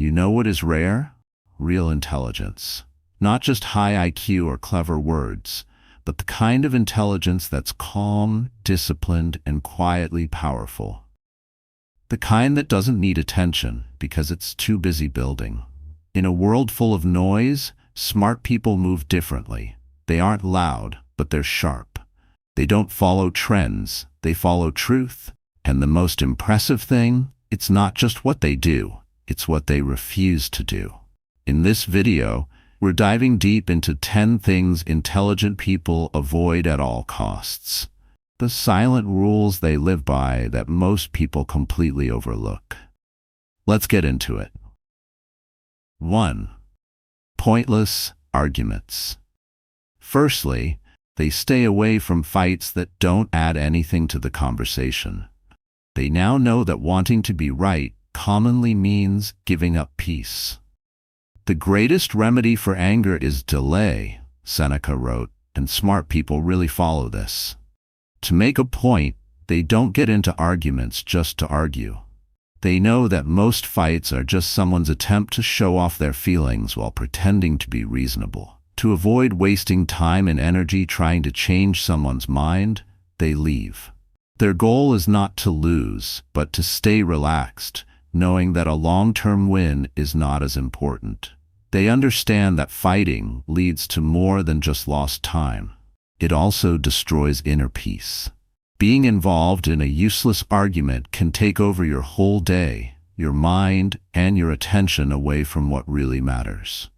You know what is rare? Real intelligence. Not just high IQ or clever words, but the kind of intelligence that's calm, disciplined, and quietly powerful. The kind that doesn't need attention because it's too busy building. In a world full of noise, smart people move differently. They aren't loud, but they're sharp. They don't follow trends, they follow truth. And the most impressive thing, it's not just what they do, it's what they refuse to do. In this video, we're diving deep into 10 things intelligent people avoid at all costs. The silent rules they live by that most people completely overlook. Let's get into it. 1. Pointless arguments. Firstly, they stay away from fights that don't add anything to the conversation. They now know that wanting to be right commonly means giving up peace. The greatest remedy for anger is delay, Seneca wrote, and smart people really follow this. To make a point, they don't get into arguments just to argue. They know that most fights are just someone's attempt to show off their feelings while pretending to be reasonable. To avoid wasting time and energy trying to change someone's mind, they leave. Their goal is not to lose, but to stay relaxed, knowing that a long-term win is not as important. They understand that fighting leads to more than just lost time. It also destroys inner peace. Being involved in a useless argument can take over your whole day, your mind, and your attention away from what really matters.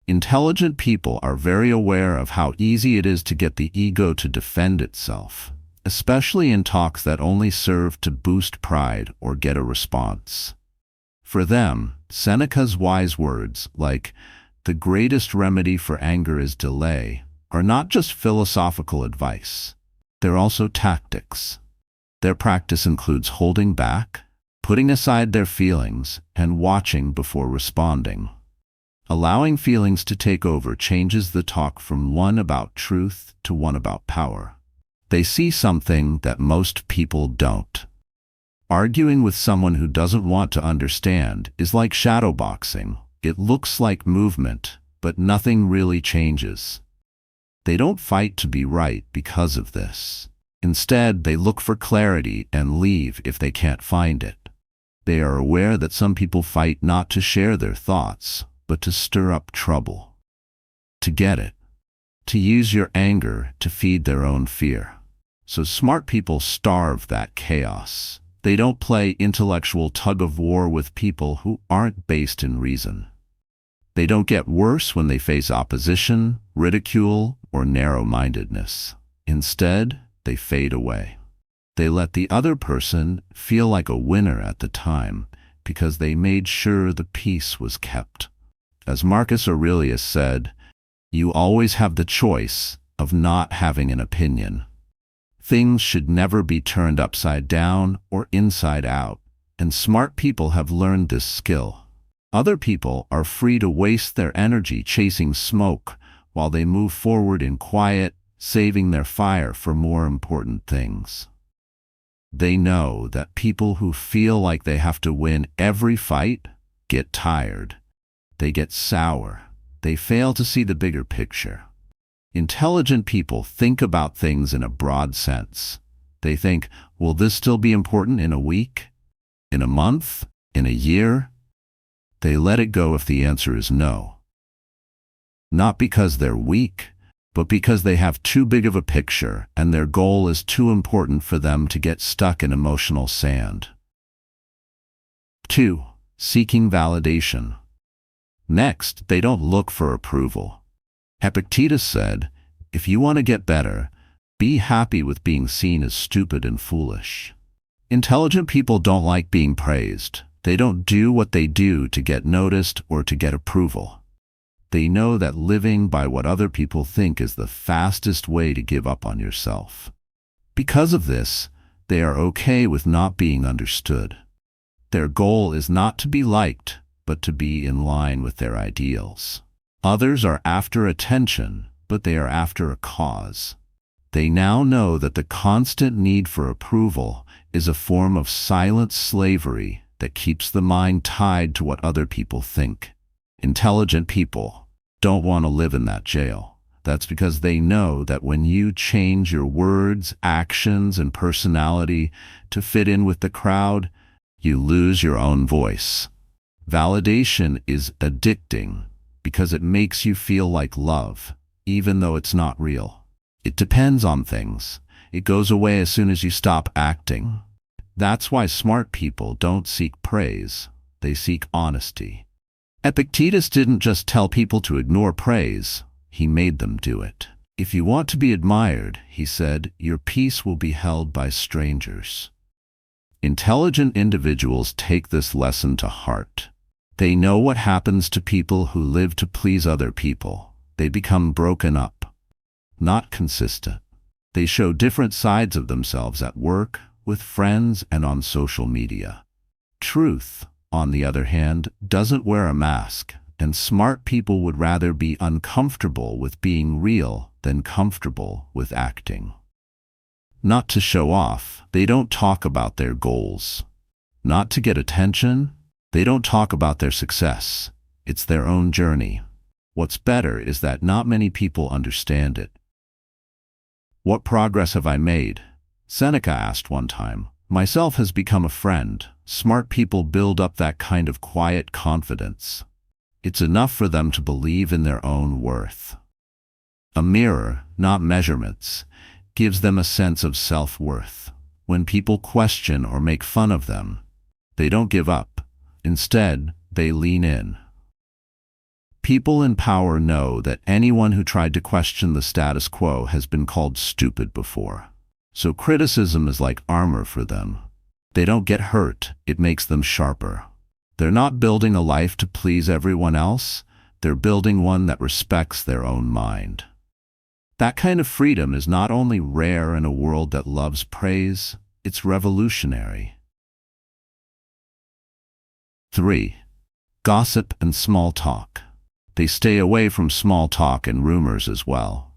Intelligent people are very aware of how easy it is to get the ego to defend itself, especially in talks that only serve to boost pride or get a response. For them, Seneca's wise words, like, "The greatest remedy for anger is delay," are not just philosophical advice. They're also tactics. Their practice includes holding back, putting aside their feelings, and watching before responding. Allowing feelings to take over changes the talk from one about truth to one about power. They see something that most people don't. Arguing with someone who doesn't want to understand is like shadowboxing. It looks like movement, but nothing really changes. They don't fight to be right because of this. Instead, they look for clarity and leave if they can't find it. They are aware that some people fight not to share their thoughts, but to stir up trouble. To get it. To use your anger to feed their own fear. So smart people starve that chaos. They don't play intellectual tug-of-war with people who aren't based in reason. They don't get worse when they face opposition, ridicule, or narrow-mindedness. Instead, they fade away. They let the other person feel like a winner at the time because they made sure the peace was kept. As Marcus Aurelius said, "You always have the choice of not having an opinion." Things should never be turned upside down or inside out, and smart people have learned this skill. Other people are free to waste their energy chasing smoke while they move forward in quiet, saving their fire for more important things. They know that people who feel like they have to win every fight get tired. They get sour. They fail to see the bigger picture. Intelligent people think about things in a broad sense. They think, will this still be important in a week? In a month? In a year? They let it go if the answer is no. Not because they're weak, but because they have too big of a picture and their goal is too important for them to get stuck in emotional sand. 2. Seeking validation. Next, they don't look for approval. Epictetus said, "If you want to get better, be happy with being seen as stupid and foolish." Intelligent people don't like being praised. They don't do what they do to get noticed or to get approval. They know that living by what other people think is the fastest way to give up on yourself. Because of this, they are okay with not being understood. Their goal is not to be liked, but to be in line with their ideals. Others are after attention, but they are after a cause. They now know that the constant need for approval is a form of silent slavery that keeps the mind tied to what other people think. Intelligent people don't want to live in that jail. That's because they know that when you change your words, actions, and personality to fit in with the crowd, you lose your own voice. Validation is addicting because it makes you feel like love, even though it's not real. It depends on things. It goes away as soon as you stop acting. That's why smart people don't seek praise. They seek honesty. Epictetus didn't just tell people to ignore praise. He made them do it. If you want to be admired, he said, your peace will be held by strangers. Intelligent individuals take this lesson to heart. They know what happens to people who live to please other people. They become broken up, not consistent. They show different sides of themselves at work, with friends, and on social media. Truth, on the other hand, doesn't wear a mask, and smart people would rather be uncomfortable with being real than comfortable with acting. Not to show off, they don't talk about their goals. Not to get attention, they don't talk about their success. It's their own journey. What's better is that not many people understand it. What progress have I made? Seneca asked one time. Myself has become a friend. Smart people build up that kind of quiet confidence. It's enough for them to believe in their own worth. A mirror, not measurements, gives them a sense of self-worth. When people question or make fun of them, they don't give up. Instead, they lean in. People in power know that anyone who tried to question the status quo has been called stupid before. So criticism is like armor for them. They don't get hurt, it makes them sharper. They're not building a life to please everyone else, they're building one that respects their own mind. That kind of freedom is not only rare in a world that loves praise, it's revolutionary. 3. Gossip and small talk. They stay away from small talk and rumors as well.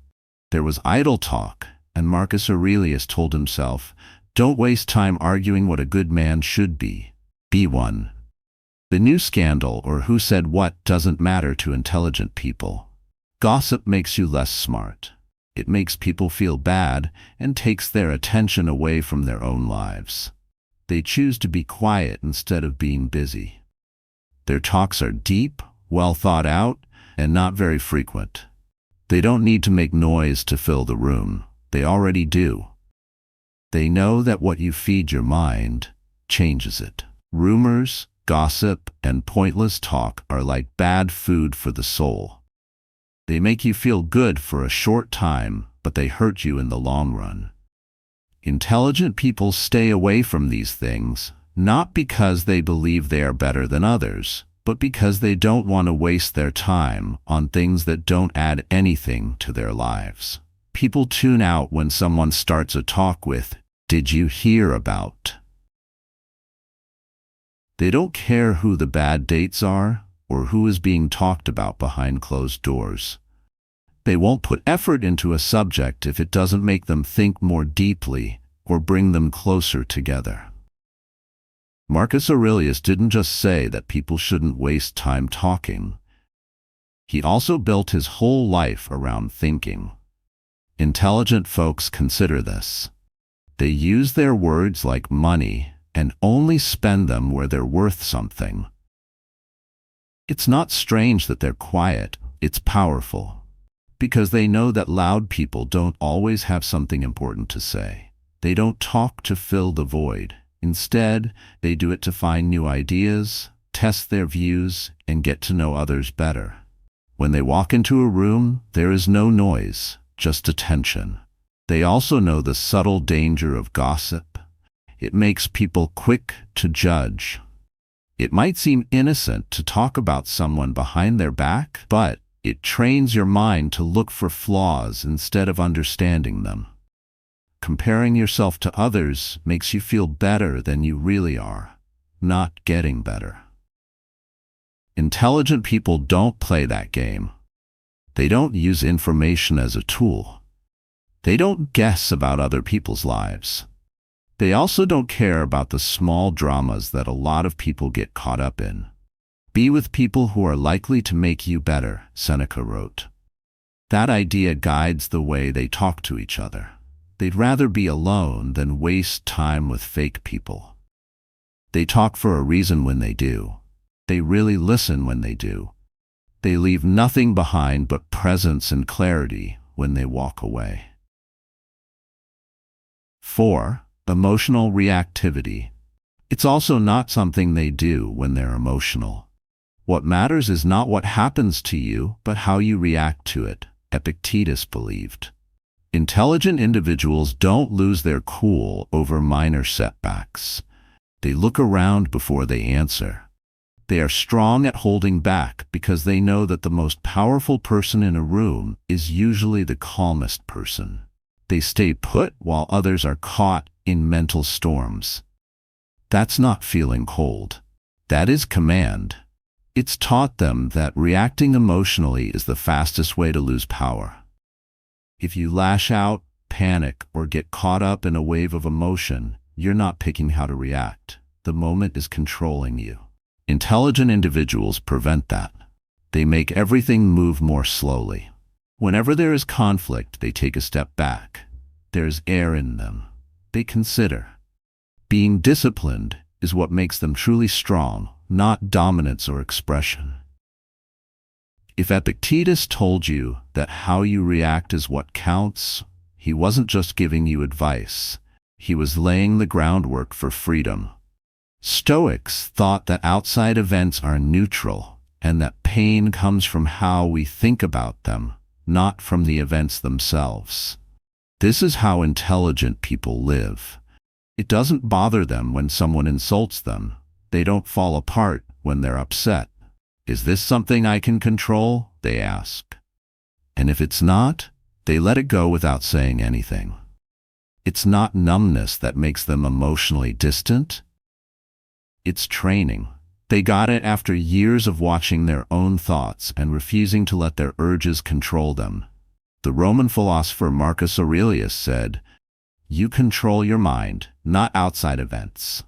There was idle talk, and Marcus Aurelius told himself, don't waste time arguing what a good man should be. Be one. The new scandal or who said what doesn't matter to intelligent people. Gossip makes you less smart. It makes people feel bad and takes their attention away from their own lives. They choose to be quiet instead of being busy. Their talks are deep, well thought out, and not very frequent. They don't need to make noise to fill the room. They already do. They know that what you feed your mind changes it. Rumors, gossip, and pointless talk are like bad food for the soul. They make you feel good for a short time, but they hurt you in the long run. Intelligent people stay away from these things, not because they believe they are better than others, but because they don't want to waste their time on things that don't add anything to their lives. People tune out when someone starts a talk with, "Did you hear about?" They don't care who the bad dates are or who is being talked about behind closed doors. They won't put effort into a subject if it doesn't make them think more deeply or bring them closer together. Marcus Aurelius didn't just say that people shouldn't waste time talking. He also built his whole life around thinking. Intelligent folks consider this. They use their words like money and only spend them where they're worth something. It's not strange that they're quiet, it's powerful. Because they know that loud people don't always have something important to say. They don't talk to fill the void. Instead, they do it to find new ideas, test their views, and get to know others better. When they walk into a room, there is no noise, just attention. They also know the subtle danger of gossip. It makes people quick to judge. It might seem innocent to talk about someone behind their back, but it trains your mind to look for flaws instead of understanding them. Comparing yourself to others makes you feel better than you really are, not getting better. Intelligent people don't play that game. They don't use information as a tool. They don't guess about other people's lives. They also don't care about the small dramas that a lot of people get caught up in. Be with people who are likely to make you better, Seneca wrote. That idea guides the way they talk to each other. They'd rather be alone than waste time with fake people. They talk for a reason when they do. They really listen when they do. They leave nothing behind but presence and clarity when they walk away. 4. Emotional reactivity. It's also not something they do when they're emotional. What matters is not what happens to you, but how you react to it, Epictetus believed. Intelligent individuals don't lose their cool over minor setbacks. They look around before they answer. They are strong at holding back because they know that the most powerful person in a room is usually the calmest person. They stay put while others are caught in mental storms. That's not feeling cold. That is command. It's taught them that reacting emotionally is the fastest way to lose power. If you lash out, panic, or get caught up in a wave of emotion, you're not picking how to react. The moment is controlling you. Intelligent individuals prevent that. They make everything move more slowly. Whenever there is conflict, they take a step back. There's air in them. They consider. Being disciplined is what makes them truly strong, not dominance or expression. If Epictetus told you that how you react is what counts, he wasn't just giving you advice. He was laying the groundwork for freedom. Stoics thought that outside events are neutral and that pain comes from how we think about them, not from the events themselves. This is how intelligent people live. It doesn't bother them when someone insults them. They don't fall apart when they're upset. Is this something I can control? They ask. And if it's not, they let it go without saying anything. It's not numbness that makes them emotionally distant. It's training. They got it after years of watching their own thoughts and refusing to let their urges control them. The Roman philosopher Marcus Aurelius said, "You control your mind, not outside events."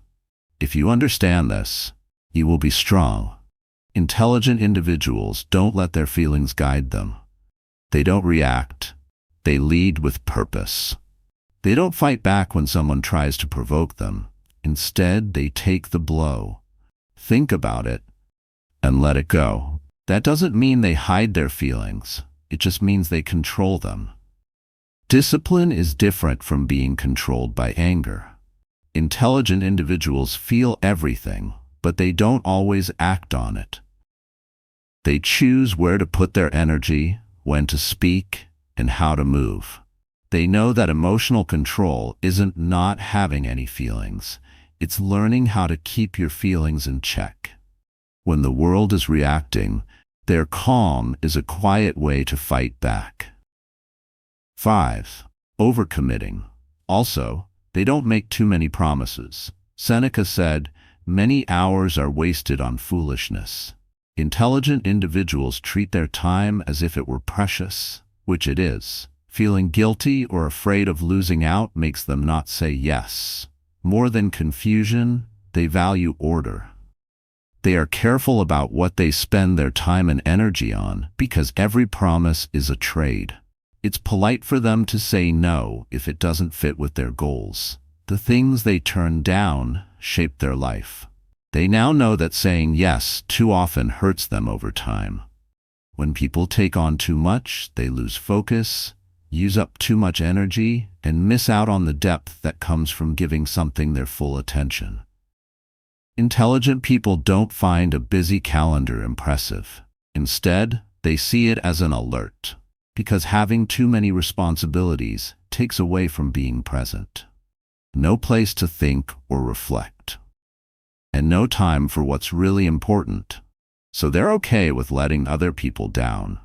If you understand this, you will be strong. Intelligent individuals don't let their feelings guide them. They don't react. They lead with purpose. They don't fight back when someone tries to provoke them. Instead, they take the blow, think about it, and let it go. That doesn't mean they hide their feelings. It just means they control them. Discipline is different from being controlled by anger. Intelligent individuals feel everything, but they don't always act on it. They choose where to put their energy, when to speak, and how to move. They know that emotional control isn't not having any feelings. It's learning how to keep your feelings in check. When the world is reacting, their calm is a quiet way to fight back. 5. Overcommitting. Also, they don't make too many promises. Seneca said, "Many hours are wasted on foolishness." Intelligent individuals treat their time as if it were precious, which it is. Feeling guilty or afraid of losing out makes them not say yes. More than confusion, they value order. They are careful about what they spend their time and energy on because every promise is a trade. It's polite for them to say no if it doesn't fit with their goals. The things they turn down shape their life. They now know that saying yes too often hurts them over time. When people take on too much, they lose focus, use up too much energy, and miss out on the depth that comes from giving something their full attention. Intelligent people don't find a busy calendar impressive. Instead, they see it as an alert, because having too many responsibilities takes away from being present. No place to think or reflect. And no time for what's really important. So they're okay with letting other people down.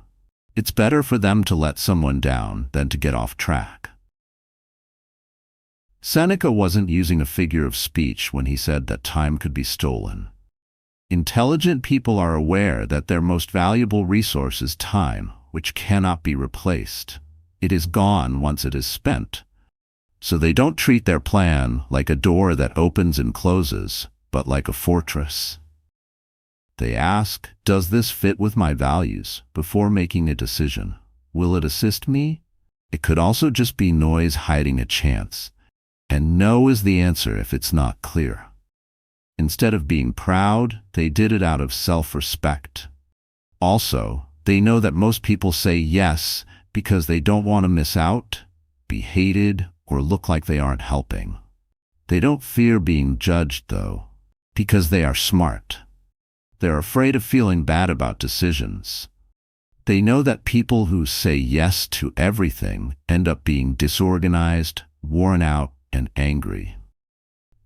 It's better for them to let someone down than to get off track. Seneca wasn't using a figure of speech when he said that time could be stolen. Intelligent people are aware that their most valuable resource is time, which cannot be replaced. It is gone once it is spent. So they don't treat their plan like a door that opens and closes, but like a fortress. They ask, does this fit with my values, before making a decision? Will it assist me? It could also just be noise hiding a chance. And no is the answer if it's not clear. Instead of being proud, they did it out of self-respect. Also, they know that most people say yes because they don't want to miss out, be hated, or look like they aren't helping. They don't fear being judged, though, because they are smart. They're afraid of feeling bad about decisions. They know that people who say yes to everything end up being disorganized, worn out, and angry.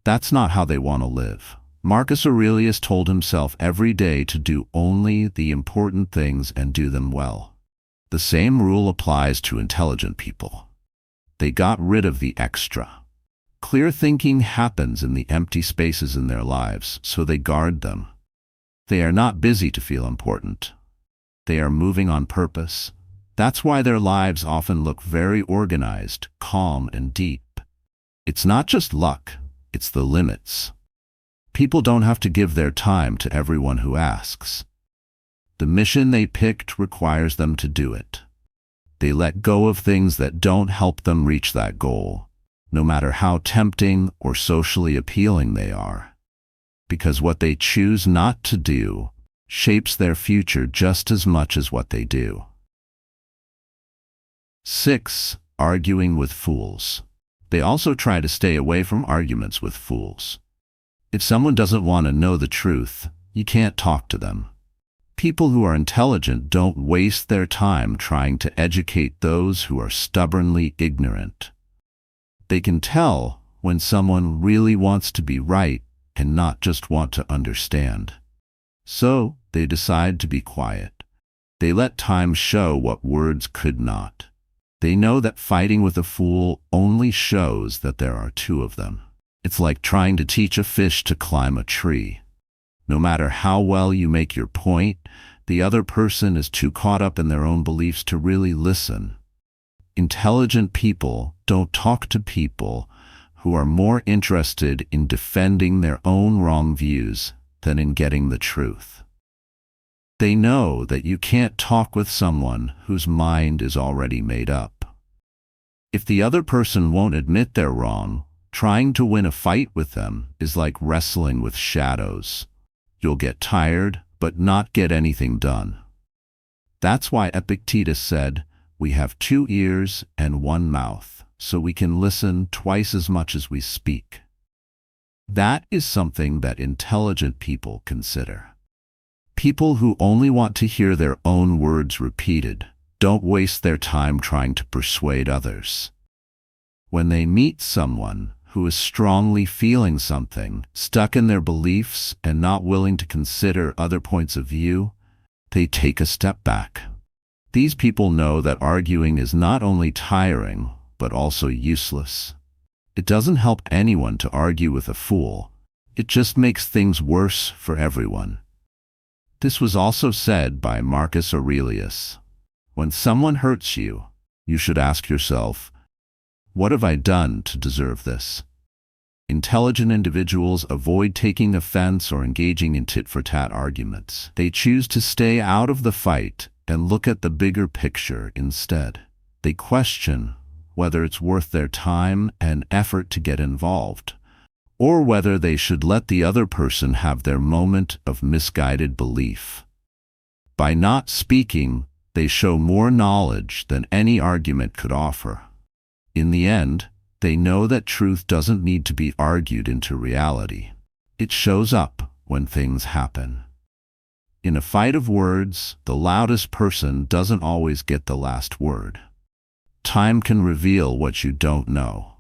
That's not how they want to live. Marcus Aurelius told himself every day to do only the important things and do them well. The same rule applies to intelligent people. They got rid of the extra. Clear thinking happens in the empty spaces in their lives, so they guard them. They are not busy to feel important. They are moving on purpose. That's why their lives often look very organized, calm, and deep. It's not just luck, it's the limits. People don't have to give their time to everyone who asks. The mission they picked requires them to do it. They let go of things that don't help them reach that goal, no matter how tempting or socially appealing they are. Because what they choose not to do shapes their future just as much as what they do. 6. Arguing with fools. They also try to stay away from arguments with fools. If someone doesn't want to know the truth, you can't talk to them. People who are intelligent don't waste their time trying to educate those who are stubbornly ignorant. They can tell when someone really wants to be right and not just want to understand. So, they decide to be quiet. They let time show what words could not. They know that fighting with a fool only shows that there are two of them. It's like trying to teach a fish to climb a tree. No matter how well you make your point, the other person is too caught up in their own beliefs to really listen. Intelligent people don't talk to people who are more interested in defending their own wrong views than in getting the truth. They know that you can't talk with someone whose mind is already made up. If the other person won't admit they're wrong, trying to win a fight with them is like wrestling with shadows. You'll get tired, but not get anything done. That's why Epictetus said, "We have 2 ears and 1 mouth, so we can listen twice as much as we speak." That is something that intelligent people consider. People who only want to hear their own words repeated don't waste their time trying to persuade others. When they meet someone who is strongly feeling something, stuck in their beliefs and not willing to consider other points of view, they take a step back. These people know that arguing is not only tiring, but also useless. It doesn't help anyone to argue with a fool. It just makes things worse for everyone. This was also said by Marcus Aurelius. When someone hurts you, you should ask yourself, what have I done to deserve this? Intelligent individuals avoid taking offense or engaging in tit-for-tat arguments. They choose to stay out of the fight and look at the bigger picture instead. They question whether it's worth their time and effort to get involved, or whether they should let the other person have their moment of misguided belief. By not speaking, they show more knowledge than any argument could offer. In the end, they know that truth doesn't need to be argued into reality. It shows up when things happen. In a fight of words, the loudest person doesn't always get the last word. Time can reveal what you don't know.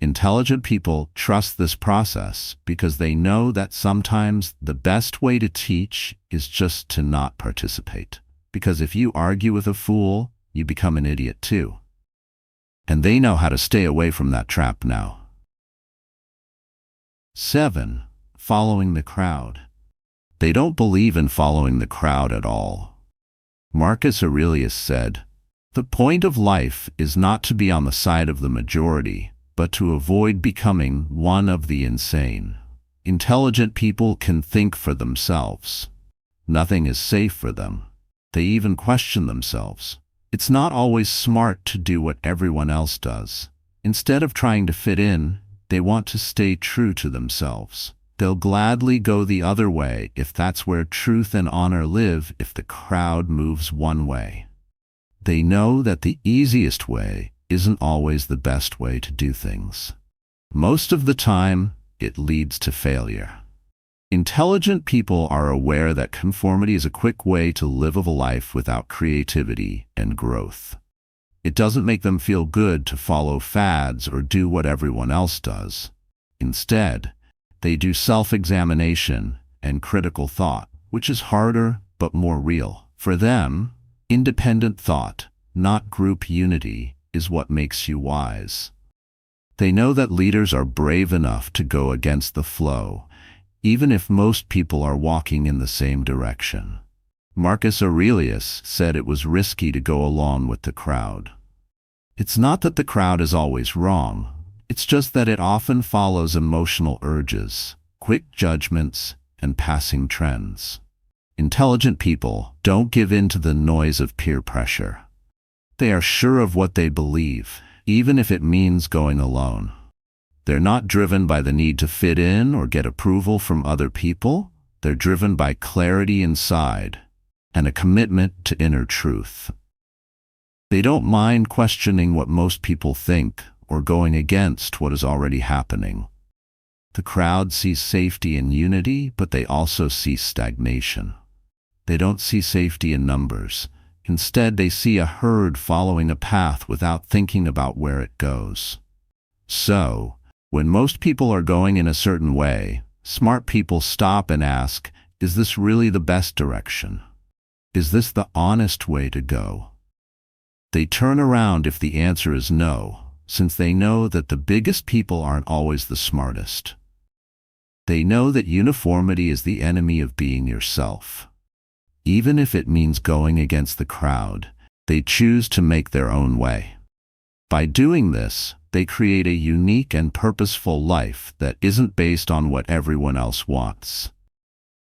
Intelligent people trust this process because they know that sometimes the best way to teach is just to not participate. Because if you argue with a fool, you become an idiot too. And they know how to stay away from that trap now. 7. Following the crowd. They don't believe in following the crowd at all. Marcus Aurelius said, "The point of life is not to be on the side of the majority, but to avoid becoming one of the insane. Intelligent people can think for themselves. Nothing is safe for them. They even question themselves. It's not always smart to do what everyone else does. Instead of trying to fit in, they want to stay true to themselves. They'll gladly go the other way if that's where truth and honor live if the crowd moves one way. They know that the easiest way isn't always the best way to do things. Most of the time, it leads to failure. Intelligent people are aware that conformity is a quick way to live a life without creativity and growth. It doesn't make them feel good to follow fads or do what everyone else does. Instead, they do self-examination and critical thought, which is harder but more real. For them, independent thought, not group unity, is what makes you wise. They know that leaders are brave enough to go against the flow, even if most people are walking in the same direction. Marcus Aurelius said it was risky to go along with the crowd. It's not that the crowd is always wrong. It's just that it often follows emotional urges, quick judgments, and passing trends. Intelligent people don't give in to the noise of peer pressure. They are sure of what they believe, even if it means going alone. They're not driven by the need to fit in or get approval from other people. They're driven by clarity inside and a commitment to inner truth. They don't mind questioning what most people think or going against what is already happening. The crowd sees safety in unity, but they also see stagnation. They don't see safety in numbers. Instead, they see a herd following a path without thinking about where it goes. So, when most people are going in a certain way, smart people stop and ask, is this really the best direction? Is this the honest way to go? They turn around if the answer is no, since they know that the biggest people aren't always the smartest. They know that uniformity is the enemy of being yourself. Even if it means going against the crowd, they choose to make their own way. By doing this, they create a unique and purposeful life that isn't based on what everyone else wants.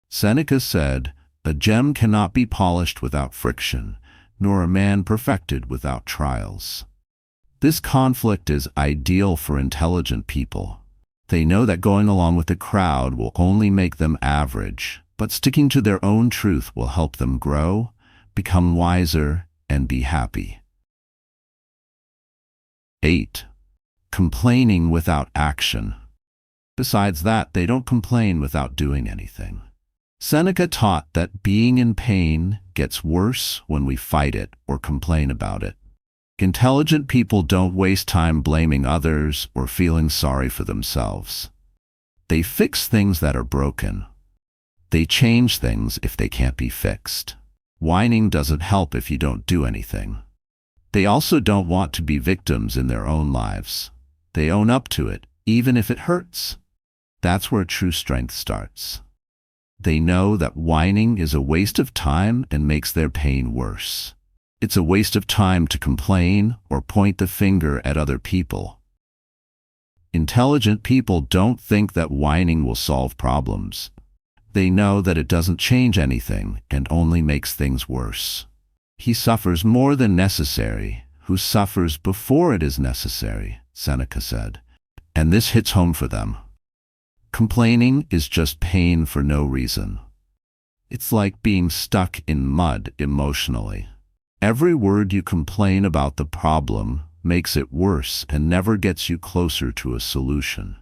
Seneca said, "A gem cannot be polished without friction, nor a man perfected without trials." This conflict is ideal for intelligent people. They know that going along with the crowd will only make them average, but sticking to their own truth will help them grow, become wiser, and be happy. 8. Complaining without action. Besides that, they don't complain without doing anything. Seneca taught that being in pain gets worse when we fight it or complain about it. Intelligent people don't waste time blaming others or feeling sorry for themselves. They fix things that are broken. They change things if they can't be fixed. Whining doesn't help if you don't do anything. They also don't want to be victims in their own lives. They own up to it, even if it hurts. That's where true strength starts. They know that whining is a waste of time and makes their pain worse. It's a waste of time to complain or point the finger at other people. Intelligent people don't think that whining will solve problems. They know that it doesn't change anything and only makes things worse. He suffers more than necessary who suffers before it is necessary, Seneca said. And this hits home for them. Complaining is just pain for no reason. It's like being stuck in mud emotionally. Every word you complain about the problem makes it worse and never gets you closer to a solution.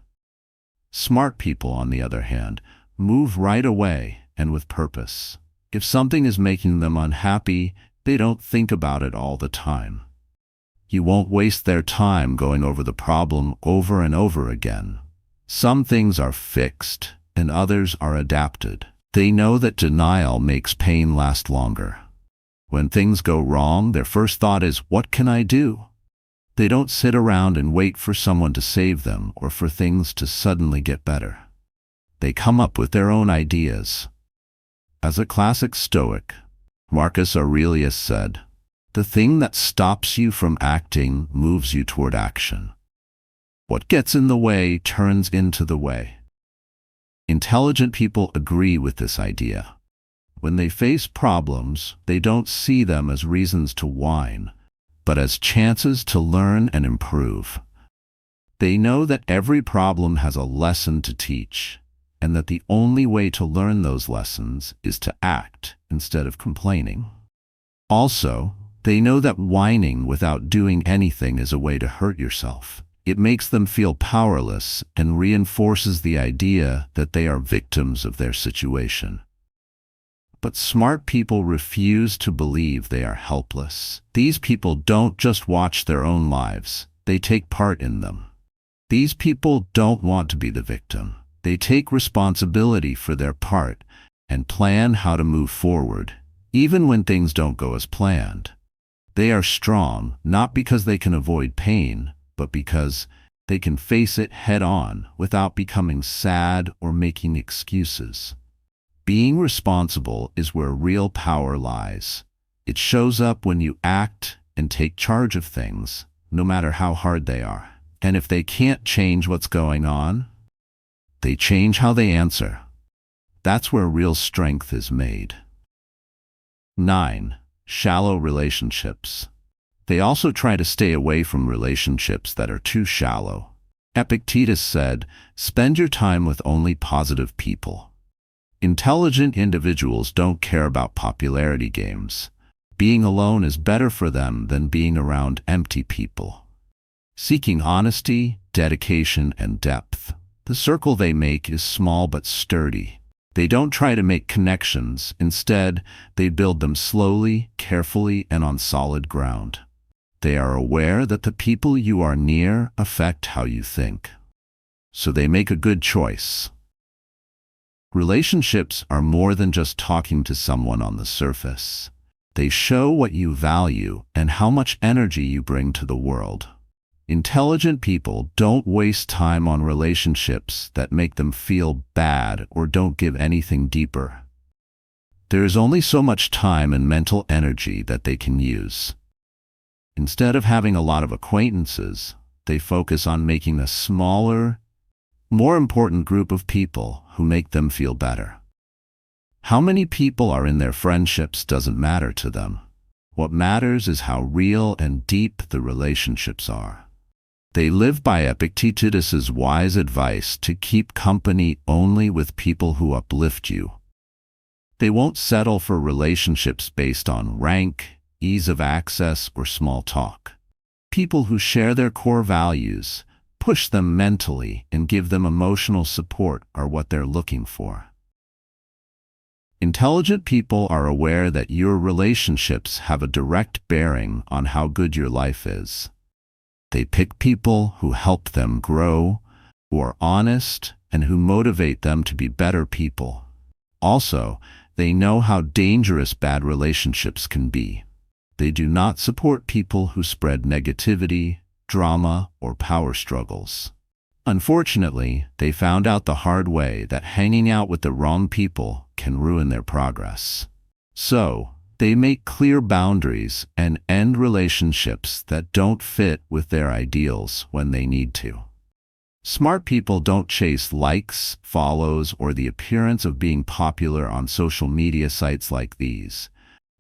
Smart people, on the other hand, move right away and with purpose. If something is making them unhappy, they don't think about it all the time. You won't waste their time going over the problem over and over again. Some things are fixed and others are adapted. They know that denial makes pain last longer. When things go wrong, their first thought is, what can I do? They don't sit around and wait for someone to save them or for things to suddenly get better. They come up with their own ideas. As a classic Stoic, Marcus Aurelius said, "The thing that stops you from acting moves you toward action." What gets in the way turns into the way. Intelligent people agree with this idea. When they face problems, they don't see them as reasons to whine, but as chances to learn and improve. They know that every problem has a lesson to teach, and that the only way to learn those lessons is to act instead of complaining. Also, they know that whining without doing anything is a way to hurt yourself. It makes them feel powerless and reinforces the idea that they are victims of their situation. But smart people refuse to believe they are helpless. These people don't just watch their own lives, they take part in them. These people don't want to be the victim. They take responsibility for their part and plan how to move forward, even when things don't go as planned. They are strong, not because they can avoid pain, but because they can face it head-on without becoming sad or making excuses. Being responsible is where real power lies. It shows up when you act and take charge of things, no matter how hard they are. And if they can't change what's going on, they change how they answer. That's where real strength is made. 9. Shallow relationships. They also try to stay away from relationships that are too shallow. Epictetus said, "Spend your time with only positive people." Intelligent individuals don't care about popularity games. Being alone is better for them than being around empty people. Seeking honesty, dedication, and depth. The circle they make is small but sturdy. They don't try to make connections. Instead, they build them slowly, carefully, and on solid ground. They are aware that the people you are near affect how you think. So they make a good choice. Relationships are more than just talking to someone on the surface. They show what you value and how much energy you bring to the world. Intelligent people don't waste time on relationships that make them feel bad or don't give anything deeper. There is only so much time and mental energy that they can use. Instead of having a lot of acquaintances, they focus on making a smaller, more important group of people who make them feel better. How many people are in their friendships doesn't matter to them. What matters is how real and deep the relationships are. They live by Epictetus's wise advice to keep company only with people who uplift you. They won't settle for relationships based on rank, ease of access, or small talk. People who share their core values, push them mentally, and give them emotional support are what they're looking for. Intelligent people are aware that your relationships have a direct bearing on how good your life is. They pick people who help them grow, who are honest, and who motivate them to be better people. Also, they know how dangerous bad relationships can be. They do not support people who spread negativity, drama, or power struggles. Unfortunately, they found out the hard way that hanging out with the wrong people can ruin their progress. So, they make clear boundaries and end relationships that don't fit with their ideals when they need to. Smart people don't chase likes, follows, or the appearance of being popular on social media sites like these,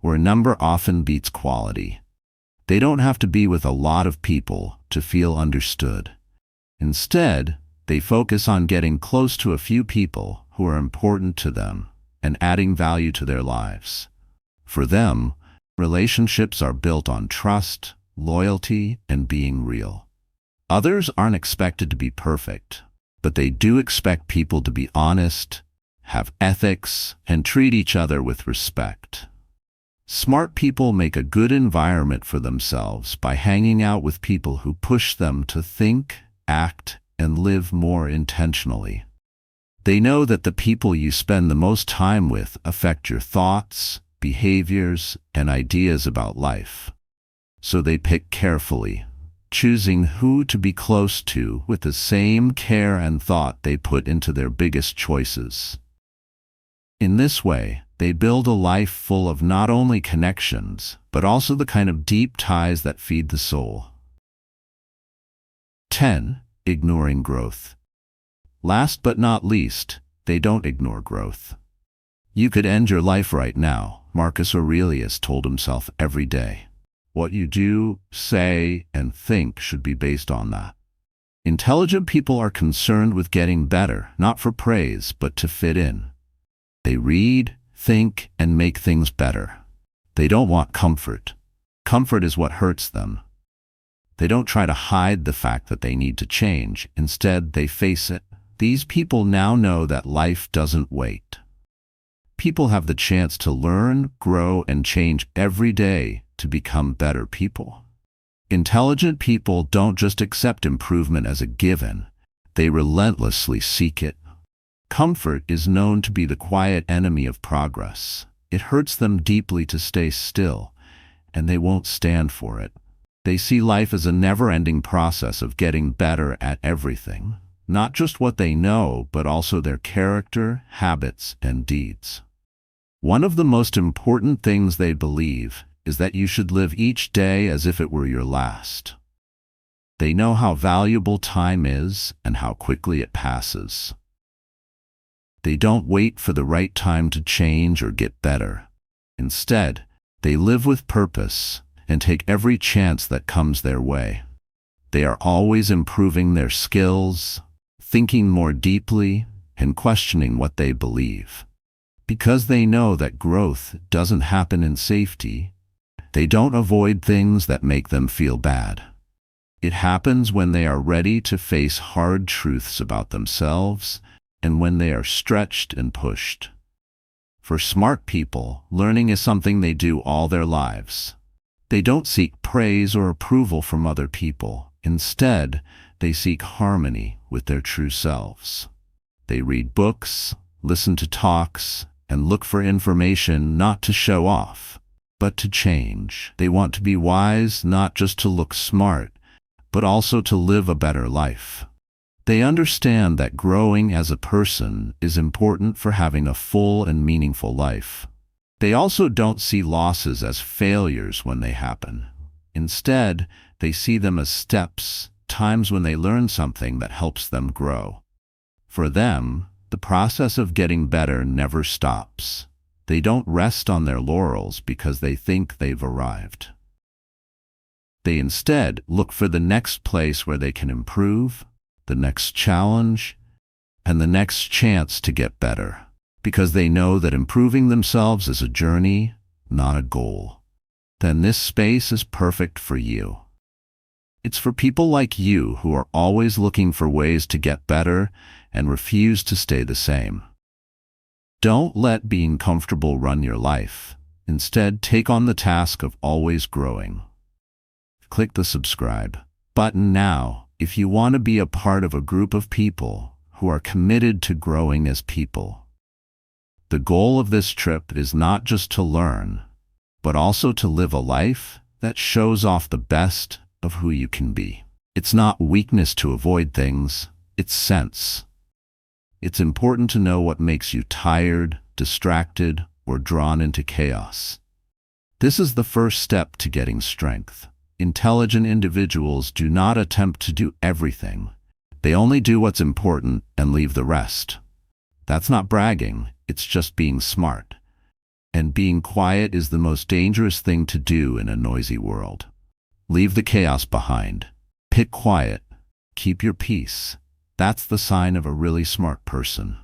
where number often beats quality. They don't have to be with a lot of people to feel understood. Instead, they focus on getting close to a few people who are important to them and adding value to their lives. For them, relationships are built on trust, loyalty, and being real. Others aren't expected to be perfect, but they do expect people to be honest, have ethics, and treat each other with respect. Smart people make a good environment for themselves by hanging out with people who push them to think, act, and live more intentionally. They know that the people you spend the most time with affect your thoughts, behaviors, and ideas about life. So they pick carefully, choosing who to be close to with the same care and thought they put into their biggest choices. In this way, they build a life full of not only connections, but also the kind of deep ties that feed the soul. 10. ignoring growth. Last but not least, they don't ignore growth. You could end your life right now, Marcus Aurelius told himself every day. What you do, say, and think should be based on that. Intelligent people are concerned with getting better, not for praise, but to fit in. They read, think, and make things better. They don't want comfort. Comfort is what hurts them. They don't try to hide the fact that they need to change. Instead, they face it. These people now know that life doesn't wait. People have the chance to learn, grow, and change every day to become better people. Intelligent people don't just accept improvement as a given, they relentlessly seek it. Comfort is known to be the quiet enemy of progress. It hurts them deeply to stay still, and they won't stand for it. They see life as a never-ending process of getting better at everything, not just what they know, but also their character, habits, and deeds. One of the most important things they believe is that you should live each day as if it were your last. They know how valuable time is and how quickly it passes. They don't wait for the right time to change or get better. Instead, they live with purpose and take every chance that comes their way. They are always improving their skills, thinking more deeply, and questioning what they believe. Because they know that growth doesn't happen in safety, they don't avoid things that make them feel bad. It happens when they are ready to face hard truths about themselves and when they are stretched and pushed. For smart people, learning is something they do all their lives. They don't seek praise or approval from other people. Instead, they seek harmony with their true selves. They read books, listen to talks, and look for information not to show off, but to change. They want to be wise not just to look smart, but also to live a better life. They understand that growing as a person is important for having a full and meaningful life. They also don't see losses as failures when they happen. Instead, they see them as steps, times when they learn something that helps them grow. For them, the process of getting better never stops. They don't rest on their laurels because they think they've arrived. They instead look for the next place where they can improve, the next challenge, and the next chance to get better, because they know that improving themselves is a journey, not a goal. Then this space is perfect for you. It's for people like you who are always looking for ways to get better and refuse to stay the same. Don't let being comfortable run your life. Instead, take on the task of always growing. Click the subscribe button now if you want to be a part of a group of people who are committed to growing as people. The goal of this trip is not just to learn, but also to live a life that shows off the best of who you can be. It's not weakness to avoid things, it's sense. It's important to know what makes you tired, distracted, or drawn into chaos. This is the first step to getting strength. Intelligent individuals do not attempt to do everything. They only do what's important and leave the rest. That's not bragging, it's just being smart. And being quiet is the most dangerous thing to do in a noisy world. Leave the chaos behind. Pick quiet. Keep your peace. That's the sign of a really smart person.